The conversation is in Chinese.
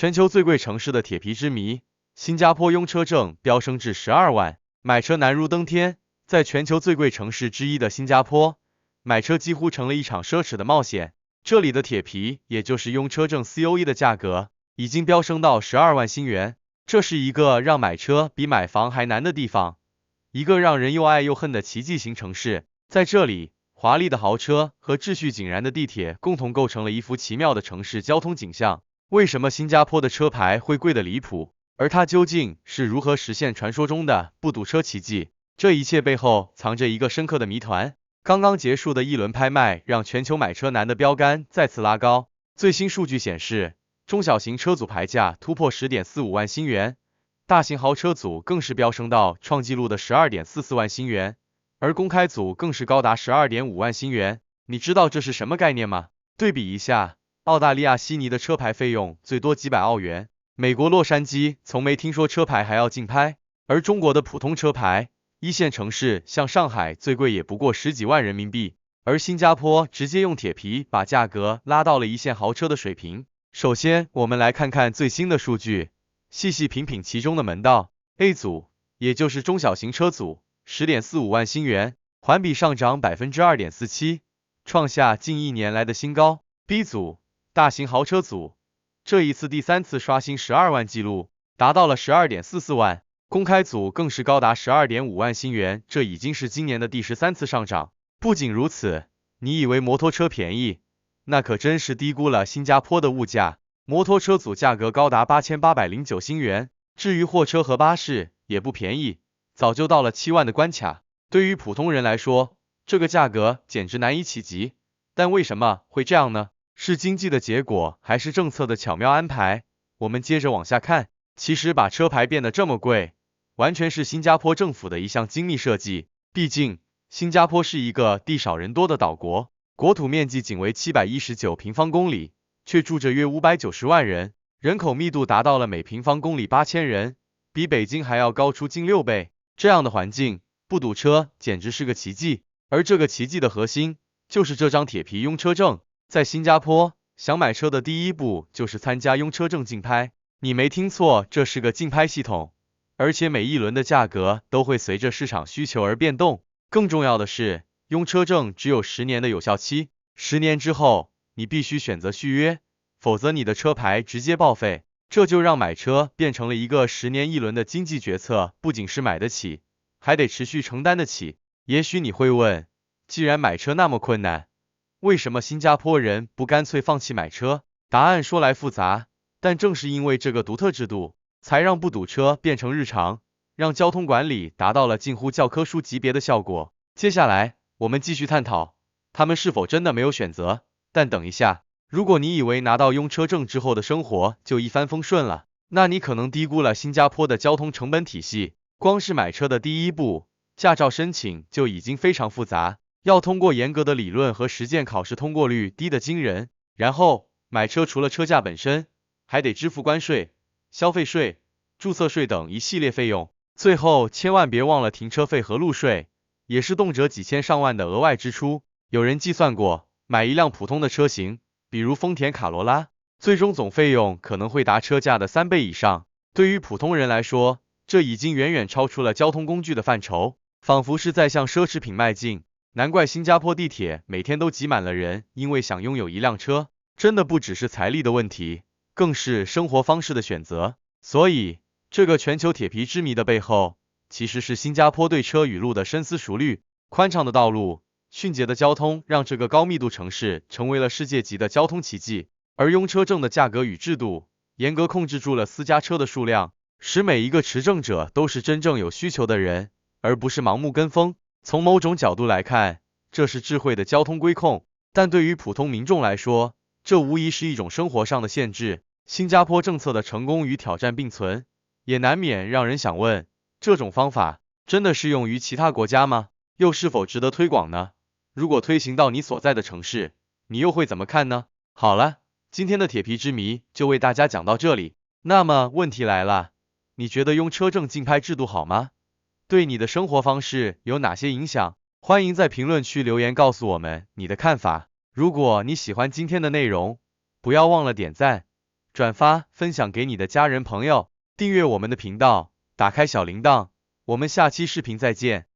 全球最贵城市的铁皮之谜，新加坡拥车证飙升至12万，买车难如登天。在全球最贵城市之一的新加坡，买车几乎成了一场奢侈的冒险。这里的铁皮，也就是拥车证 COE 的价格，已经飙升到12万新元。这是一个让买车比买房还难的地方，一个让人又爱又恨的奇迹型城市。在这里，华丽的豪车和秩序井然的地铁共同构成了一幅奇妙的城市交通景象。为什么新加坡的车牌会贵得离谱？而它究竟是如何实现传说中的不堵车奇迹？这一切背后藏着一个深刻的谜团。刚刚结束的一轮拍卖让全球买车难的标杆再次拉高。最新数据显示，中小型车组牌价突破 10.45 万新元，大型豪车组更是飙升到创纪录的 12.44 万新元，而公开组更是高达 12.5 万新元。你知道这是什么概念吗？对比一下，澳大利亚悉尼的车牌费用最多几百澳元，美国洛杉矶从没听说车牌还要竞拍，而中国的普通车牌，一线城市像上海最贵也不过10几万人民币，而新加坡直接用铁皮把价格拉到了一线豪车的水平。首先，我们来看看最新的数据，细细品品其中的门道。A 组，也就是中小型车组 10.45 万新元，环比上涨 2.47%， 创下近1年来的新高。B 组，大型豪车组，这一次第3次刷新12万纪录，达到了 12.44 万，公开组更是高达 12.5 万新元，这已经是今年的第13次上涨。不仅如此，你以为摩托车便宜，那可真是低估了新加坡的物价，摩托车组价格高达 8809 新元，至于货车和巴士也不便宜，早就到了7万的关卡。对于普通人来说，这个价格简直难以企及，但为什么会这样呢？是经济的结果，还是政策的巧妙安排？我们接着往下看，其实把车牌变得这么贵，完全是新加坡政府的一项精密设计。毕竟，新加坡是一个地少人多的岛国，国土面积仅为719平方公里，却住着约590万人，人口密度达到了每平方公里8000人，比北京还要高出近6倍。这样的环境，不堵车简直是个奇迹。而这个奇迹的核心，就是这张铁皮拥车证。在新加坡，想买车的第一步就是参加拥车证竞拍。你没听错，这是个竞拍系统，而且每一轮的价格都会随着市场需求而变动。更重要的是，拥车证只有10年的有效期，10年之后，你必须选择续约，否则你的车牌直接报废。这就让买车变成了一个10年一轮的经济决策，不仅是买得起，还得持续承担得起。也许你会问，既然买车那么困难，为什么新加坡人不干脆放弃买车？答案说来复杂，但正是因为这个独特制度，才让不堵车变成日常，让交通管理达到了近乎教科书级别的效果。接下来，我们继续探讨，他们是否真的没有选择？但等一下，如果你以为拿到拥车证之后的生活就一帆风顺了，那你可能低估了新加坡的交通成本体系。光是买车的第一步，驾照申请就已经非常复杂，要通过严格的理论和实践考试，通过率低得惊人。然后，买车除了车价本身，还得支付关税、消费税、注册税等一系列费用。最后，千万别忘了停车费和路税，也是动辄几千上万的额外支出。有人计算过，买一辆普通的车型，比如丰田卡罗拉，最终总费用可能会达车价的3倍以上。对于普通人来说，这已经远远超出了交通工具的范畴，仿佛是在向奢侈品迈进。难怪新加坡地铁每天都挤满了人，因为想拥有一辆车，真的不只是财力的问题，更是生活方式的选择。所以，这个全球铁皮之谜的背后，其实是新加坡对车与路的深思熟虑。宽敞的道路，迅捷的交通，让这个高密度城市成为了世界级的交通奇迹。而拥车证的价格与制度，严格控制住了私家车的数量，使每一个持证者都是真正有需求的人，而不是盲目跟风。从某种角度来看，这是智慧的交通规控，但对于普通民众来说，这无疑是一种生活上的限制。新加坡政策的成功与挑战并存，也难免让人想问，这种方法真的适用于其他国家吗？又是否值得推广呢？如果推行到你所在的城市，你又会怎么看呢？好了，今天的铁皮之谜就为大家讲到这里。那么问题来了，你觉得拥车证竞拍制度好吗？对你的生活方式有哪些影响？欢迎在评论区留言告诉我们你的看法。如果你喜欢今天的内容，不要忘了点赞、转发分享给你的家人朋友，订阅我们的频道，打开小铃铛，我们下期视频再见。